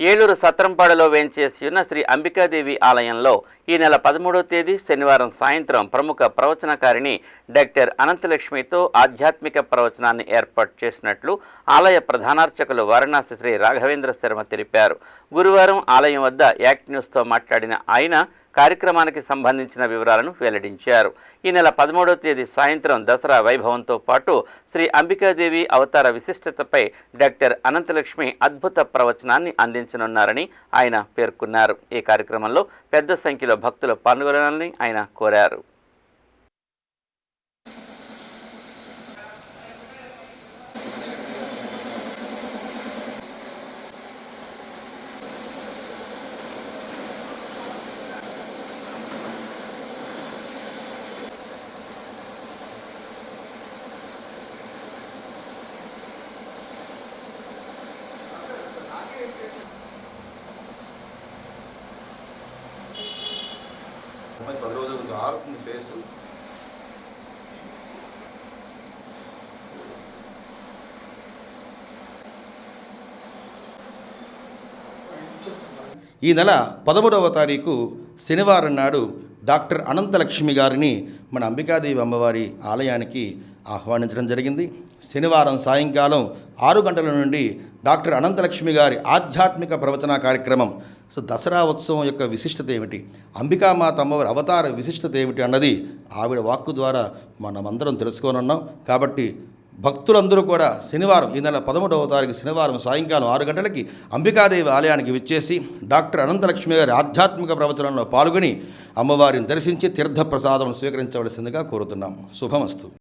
ఏలూరు సత్రంపాడులో వేంచేసి ఉన్న శ్రీ అంబికాదేవి ఆలయంలో ఈ నెల 13వ తేదీ శనివారం సాయంత్రం ప్రముఖ ప్రవచనకారిణి డాక్టర్ అనంతలక్ష్మితో ఆధ్యాత్మిక ప్రవచనాన్ని ఏర్పాటు చేసినట్లు ఆలయ ప్రధానార్చకులు వారణాసి శ్రీ రాఘవేంద్ర శర్మ తెలిపారు. గురువారం ఆలయం వద్ద యాక్ట్ న్యూస్తో మాట్లాడిన ఆయన కార్యక్రమానికి సంబంధించిన వివరాలను వెల్లడించారు. ఈ నెల 13వ తేదీ సాయంత్రం దసరా వైభవంతో పాటు శ్రీ అంబికాదేవి అవతార విశిష్టతపై డాక్టర్ అనంతలక్ష్మి అద్భుత ప్రవచనాన్ని అందించనున్నారని ఆయన పేర్కొన్నారు. ఈ కార్యక్రమంలో పెద్ద సంఖ్యలో భక్తులు పాల్గొనాలని ఆయన కోరారు. అమ్మాయి 10 రోజులు ఆరుతుంది ఫేసు. ఈ నెల 13వ తారీఖు శనివారం నాడు డాక్టర్ అనంతలక్ష్మి గారిని మన అంబికాదేవి అమ్మవారి ఆలయానికి ఆహ్వానించడం జరిగింది. శనివారం సాయంకాలం 6 గంటల నుండి డాక్టర్ అనంతలక్ష్మి గారి ఆధ్యాత్మిక ప్రవచన కార్యక్రమం. సో దసరా ఉత్సవం యొక్క విశిష్టత ఏమిటి, అంబికామాత అమ్మవారి అవతార విశిష్టత ఏమిటి అన్నది ఆవిడ వాక్కు ద్వారా మనమందరం తెలుసుకోనున్నాం. కాబట్టి భక్తులందరూ కూడా శనివారం ఈ నెల 13వ తారీఖు శనివారం సాయంకాలం 6 గంటలకి అంబికాదేవి ఆలయానికి విచ్చేసి డాక్టర్ అనంతలక్ష్మి గారి ఆధ్యాత్మిక ప్రవచనంలో పాల్గొని అమ్మవారిని దర్శించి తీర్థప్రసాదం స్వీకరించవలసిందిగా కోరుతున్నాం. శుభమస్తు.